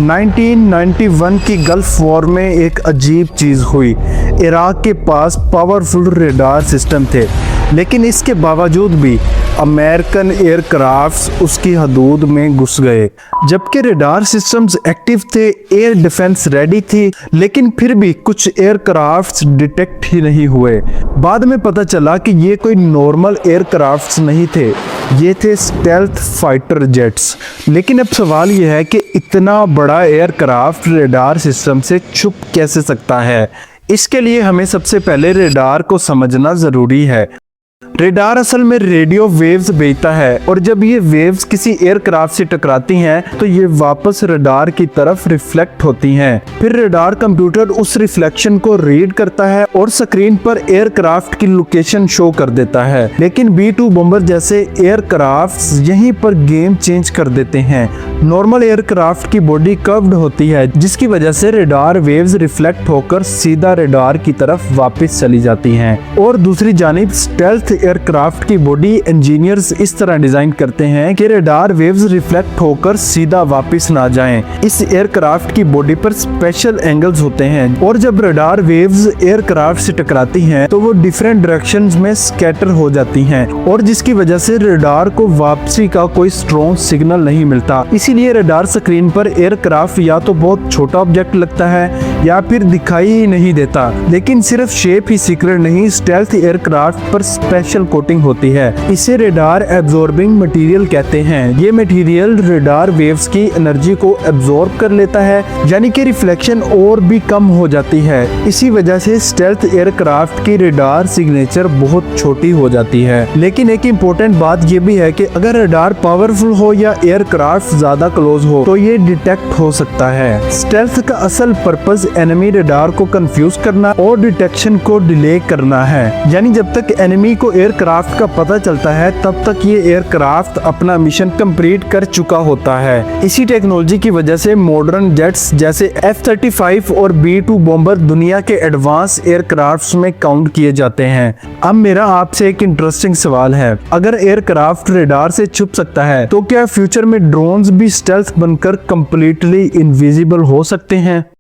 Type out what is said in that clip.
1991 की gulf war में एक अजीब चीज़ हुई। इराक के पास पावरफुल रेडार सिस्टम थे, लेकिन इसके बावजूद भी अमेरिकन एयरक्राफ्ट्स उसकी हदूद में घुस गए। जबकि रेडार सिस्टम्स एक्टिव थे, एयर डिफेंस रेडी थी, लेकिन फिर भी कुछ एयरक्राफ्ट्स डिटेक्ट ही नहीं हुए। बाद में पता चला कि ये कोई नॉर्मल एयरक्राफ्ट्स नहीं थे, ये थे स्टेल्थ फाइटर जेट्स। लेकिन अब सवाल यह है कि इतना बड़ा एयरक्राफ्ट रेडार सिस्टम से छुप कैसे सकता है। इसके लिए हमें सबसे पहले रेडार को समझना ज़रूरी है। रेडार असल में रेडियो वेव्स भेजता है, और जब ये वेव्स किसी एयरक्राफ्ट से टकराती हैं तो ये वापस रेडार की तरफ रिफ्लेक्ट होती हैं। फिर रेडार कंप्यूटर उस रिफ्लेक्शन को रीड करता है और स्क्रीन पर एयरक्राफ्ट की लोकेशन शो कर देता है। लेकिन B-2 बॉम्बर जैसे एयरक्राफ्ट्स यहीं पर गेम चेंज कर देते हैं। नॉर्मल एयरक्राफ्ट की बॉडी कर्व्ड होती है, जिसकी वजह से रेडार वेव्स रिफ्लेक्ट होकर सीधा रेडार की तरफ वापस चली जाती हैं। और दूसरी जानिब स्टेल्थ एयरक्राफ्ट की बॉडी इंजीनियर्स इस तरह डिजाइन करते हैं कि रेडार वेव्स रिफ्लेक्ट होकर सीधा वापस ना जाएं। इस एयरक्राफ्ट की बॉडी पर स्पेशल एंगल्स होते हैं, और जब रेडार वेव्स एयरक्राफ्ट से टकराती हैं तो वो डिफरेंट डायरेक्शंस में स्कैटर हो जाती हैं, और जिसकी वजह से रेडार को वापसी का कोई स्ट्रॉन्ग सिग्नल नहीं मिलता। इसीलिए रेडार स्क्रीन पर एयरक्राफ्ट या तो बहुत छोटा ऑब्जेक्ट लगता है या फिर दिखाई ही नहीं देता। लेकिन सिर्फ शेप ही सीक्रेट नहीं, स्टेल्थ एयरक्राफ्ट पर स्पेशल कोटिंग होती है। इसे रेडार एब्जॉर्बिंग मटेरियल कहते हैं। ये मटेरियल रेडार वेव्स की एनर्जी को एब्जॉर्ब कर लेता है, यानी कि रिफ्लेक्शन और भी कम हो जाती है। इसी वजह से स्टेल्थ एयरक्राफ्ट की रेडार सिग्नेचर बहुत छोटी हो जाती है। लेकिन एक इम्पोर्टेंट बात यह भी है कि अगर रेडार पावरफुल हो या एयरक्राफ्ट ज्यादा क्लोज हो तो ये डिटेक्ट हो सकता है। स्टेल्थ का असल पर्पस एनिमी रेडार को कंफ्यूज करना और डिटेक्शन को डिले करना है। यानी जब तक एनिमी को एयरक्राफ्ट का पता चलता है तब तक ये एयरक्राफ्ट अपना मिशन कंप्लीट कर चुका होता है। इसी टेक्नोलॉजी की वजह से मॉडर्न जेट्स जैसे F-35 और B-2 बॉम्बर दुनिया के एडवांस एयरक्राफ्ट्स में काउंट किए जाते हैं। अब मेरा आपसे एक इंटरेस्टिंग सवाल है, अगर एयरक्राफ्ट रेडार से छुप सकता है तो क्या फ्यूचर में ड्रोन्स भी स्टेल्थ बनकर कंप्लीटली इनविजिबल हो सकते हैं?